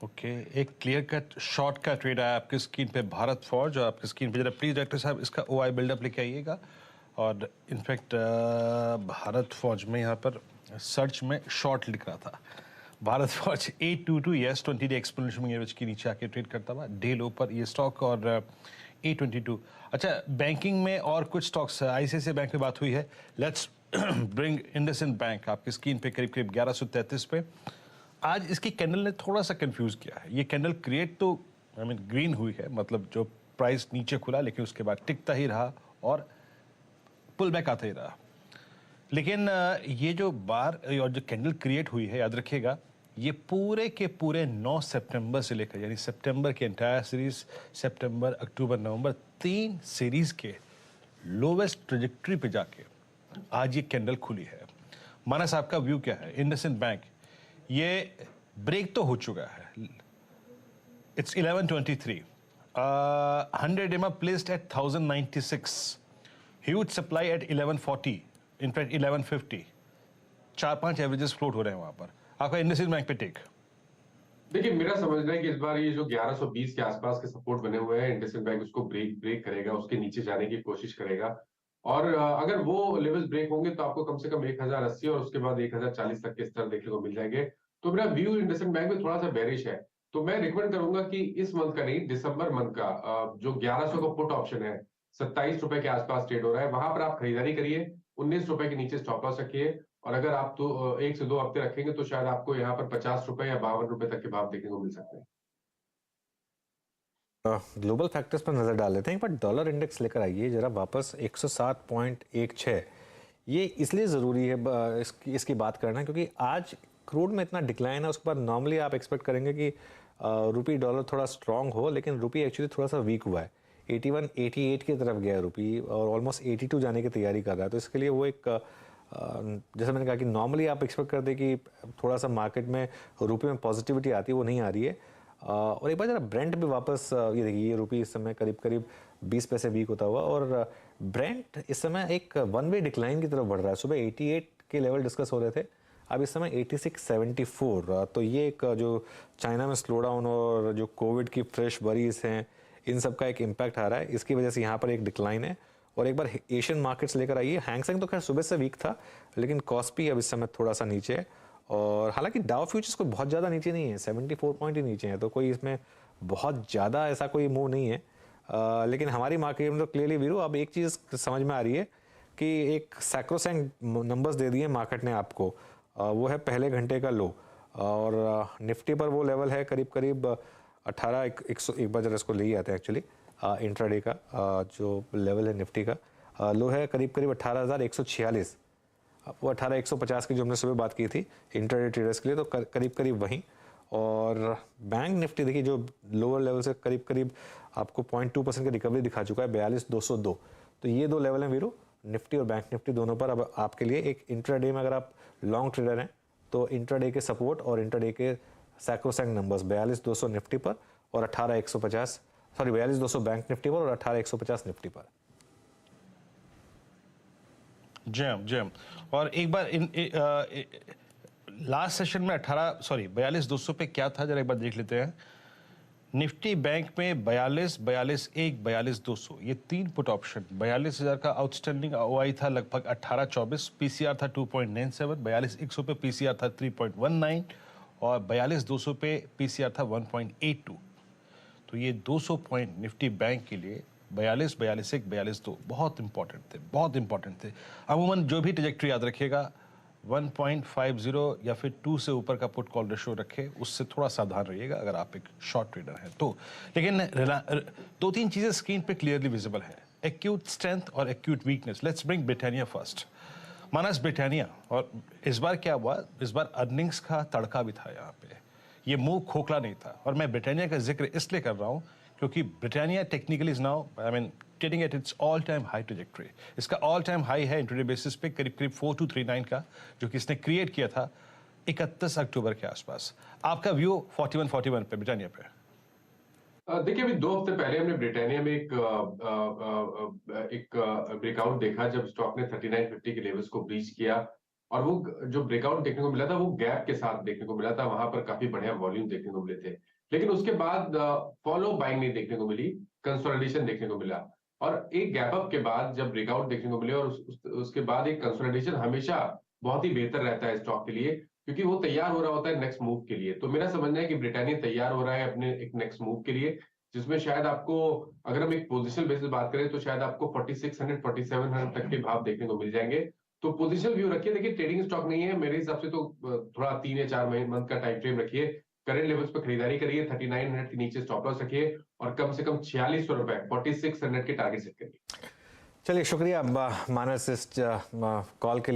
Okay, एक clear cut short का trade आया आपकी स्क्रीन पे, भारत फॉर्ज, और आपकी स्क्रीन पे जरा प्लीज डायरेक्टर साहब इसका ओआई बिल्डअप लेके आइएगा। और इनफैक्ट भारत फौज में यहाँ पर सर्च में शॉर्ट लिख रहा था। भारत फौज 822 yes 20 day exponential moving average के नीचे आके ट्रेड करता हुआ डे लो पर ये स्टॉक, और 822। अच्छा, बैंकिंग में और कुछ स्टॉक्स, आईसीआईसीआई बैंक में बात हुई है। लेट्स ब्रिंग इंडसइंड बैंक आपकी स्क्रीन पे करीब करीब 1133 पे। आज इसकी कैंडल ने थोड़ा सा कंफ्यूज किया है। ये कैंडल क्रिएट तो ग्रीन हुई है, मतलब जो प्राइस नीचे खुला लेकिन उसके बाद टिकता ही रहा और पुल बैक आता ही रहा। लेकिन ये जो बार और जो कैंडल क्रिएट हुई है, याद रखिएगा, ये पूरे के पूरे 9 सितंबर से लेकर, यानी सितंबर के एंटायर सीरीज, सितंबर, अक्टूबर, नवंबर, 3 सीरीज के लोवेस्ट ट्रेजेक्ट्री पे जाके आज ये कैंडल खुली है। मानस, आपका व्यू क्या है? इंडसइंड बैंक ये ब्रेक तो हो चुका है, it's 1123, 100 EMA placed at 1096, huge supply at 1140, in fact 1150, 4-5 averages float हो रहे हैं वहां पर। आपका इंडसइंड बैंक पे टेक? देखिए, मेरा समझना है कि इस बार ये जो 1120 के आसपास के सपोर्ट बने हुए हैं, इंडसइंड बैंक उसको ब्रेक ब्रेक करेगा, उसके नीचे जाने की कोशिश करेगा। और अगर वो लेवल्स ब्रेक होंगे तो आपको कम से कम 1080 और उसके बाद 1040 तक के स्तर देखने को मिल जाएंगे। तो मेरा व्यू इंडसइंड बैंक में थोड़ा सा बेरिश है। तो मैं रिकमेंड करूंगा कि इस मंथ का नहीं, दिसंबर मंथ का जो 1100 का पुट ऑप्शन है, 27 रुपए के आसपास ट्रेड हो रहा है, वहां पर आप खरीदारी करिए। 19 रुपए के नीचे स्टॉप लॉस रखिए। और अगर आप तो 1 से 2 हफ्ते रखेंगे तो शायद आपको यहाँ पर 50 रुपए या 52 रुपए तक के भाव देखने को मिल सकते हैं। ग्लोबल फैक्टर्स पर नज़र डाल लेते हैं, एक बार डॉलर इंडेक्स लेकर आइए जरा वापस 107.16। ये इसलिए ज़रूरी है इसकी बात करना क्योंकि आज क्रूड में इतना डिक्लाइन है। उसके बाद नॉर्मली आप एक्सपेक्ट करेंगे कि रुपी डॉलर थोड़ा स्ट्रांग हो, लेकिन रुपी एक्चुअली थोड़ा सा वीक हुआ है। 81 88 की तरफ गया है रुपी और ऑलमोस्ट 82 जाने की तैयारी कर रहा है। तो इसके लिए वो एक जैसे मैंने कहा कि नॉर्मली आप एक्सपेक्ट करते कि थोड़ा सा मार्केट में रुपये में पॉजिटिविटी आती है, वो नहीं आ रही है। और एक बार जरा ब्रेंट भी वापस, ये देखिए, ये रुपी इस समय करीब करीब 20 पैसे वीक होता हुआ, और ब्रेंट इस समय एक वन वे डिक्लाइन की तरफ बढ़ रहा है। सुबह 88 के लेवल डिस्कस हो रहे थे, अब इस समय 86.74। तो ये एक जो चाइना में स्लो डाउन और जो कोविड की फ्रेश वरीज हैं, इन सब का एक इम्पैक्ट आ रहा है। इसकी वजह से यहाँ पर एक डिक्लाइन है। और एक बार एशियन मार्केट्स लेकर आइए। हैंगसेंग तो खैर सुबह से वीक था, लेकिन कॉस्पी अब इस समय थोड़ा सा नीचे है। और हालांकि डाउ फ्यूचर्स को बहुत ज़्यादा नीचे नहीं है, 74 पॉइंट ही नीचे है, तो कोई इसमें बहुत ज़्यादा ऐसा कोई मूव नहीं है। लेकिन हमारी मार्केट में तो क्लियरली वीरू अब एक चीज़ समझ में आ रही है कि एक सैक्रोसैंक्ट नंबर्स दे दिए मार्केट ने आपको, वो है पहले घंटे का लो। और निफ्टी पर वो लेवल है करीब करीब 18,100। एक बार जरा इसको ले ही आते हैं एक्चुअली। इंट्राडे का जो लेवल है निफ्टी का, लो है करीब करीब 18,146। वो 18,150 की जो हमने सुबह बात की थी इंट्राडे ट्रेडर्स के लिए, तो करीब करीब वहीं। और बैंक निफ्टी देखिए जो लोअर लेवल से करीब करीब आपको 0.2% की रिकवरी दिखा चुका है, 42,202। तो ये दो लेवल हैं वीरू, निफ्टी और बैंक निफ्टी दोनों पर। अब आपके लिए एक इंट्राडे में अगर आप लॉन्ग ट्रेडर हैं तो इंट्राडे के सपोर्ट और इंट्राडे के सैक्रोसैंक्ट नंबर्स 42,200 निफ्टी पर और 18,150, सॉरी 42,200 बैंक निफ्टी पर और 18,150 निफ्टी पर। जैम और एक बार लास्ट सेशन में 42,200 पे क्या था, जरा एक बार देख लेते हैं। निफ्टी बैंक में 42, 42,1, 42,200, ये 3 पुट ऑप्शन। 42,000 का आउटस्टैंडिंग ओआई था लगभग 1824, पीसीआर था 2.97, 42,100 पे पीसीआर था 3.19 और 42,200 पे पीसीआर था 1.82। तो ये 200 पॉइंट निफ्टी बैंक के लिए 42, 42,1, 42,2 बहुत इंपॉर्टेंट थे। अमूमन जो भी ट्रेजेक्ट्री याद रखिएगा, 1.50 या फिर 2 से ऊपर का पुट कॉल रेशियो रखे, उससे थोड़ा सावधान रहिएगा अगर आप एक शॉर्ट ट्रेडर हैं तो। लेकिन 2-3 चीजें स्क्रीन पे क्लियरली विजिबल है, एक्यूट स्ट्रेंथ और acute weakness. Let's bring Britannia first. Manas, Britannia, और इस बार क्या हुआ, इस बार अर्निंग्स का तड़का भी था यहाँ पे, ये मूव खोखला नहीं था। और मैं ब्रिटानिया का जिक्र इसलिए कर रहा हूँ क्योंकि Britannia technically is now trading at its all time high trajectory. इसका ऑल टाइम हाई है इंट्राडे बेसिस पे करीब करीब 4239 का, जो कि इसने क्रिएट किया था 31 अक्टूबर के आसपास। आपका व्यू 4141 पे ब्रिटानिया पे? देखिए, अभी 2 हफ्ते पहले हमने ब्रिटानिया में एक ब्रेकआउट देखा जब स्टॉक ने 3950 के लेवल्स को ब्रीच किया। और वो जो ब्रेकआउट देखने को मिला था वो गैप के साथ देखने को मिला था, वहां पर काफी बढ़िया वॉल्यूम देखने को मिले थे। लेकिन उसके बाद फॉलो बाइंग नहीं देखने को मिली, कंसोलिडेशन देखने को मिला। और एक गैप अप के बाद जब ब्रेकआउट देखने को मिले और उसके बाद एक कंसोलिडेशन हमेशा बहुत ही बेहतर रहता है स्टॉक के लिए, क्योंकि वो तैयार हो रहा होता है नेक्स्ट मूव के लिए। तो मेरा समझना है कि ब्रिटानिया तैयार हो रहा है अपने एक नेक्स्ट मूव के लिए, जिसमें शायद आपको, अगर हम एक पोजिशनल बेसिस बात करें, तो शायद आपको 4600 4700 तक के भाव देखने को मिल जाएंगे। तो पोजिशनल व्यू रखिए। देखिए, ट्रेडिंग स्टॉक नहीं है मेरे हिसाब से, तो थोड़ा 3 या 4 मंथ का टाइम फ्रेम रखिए। करंट लेवल्स पर खरीदारी करिए, 3900 के नीचे स्टॉप लॉस रखिए, और कम से कम 4600 रुपए 4600 के टारगेट सेट करिए। चलिए, शुक्रिया मानस इस कॉल के लिए।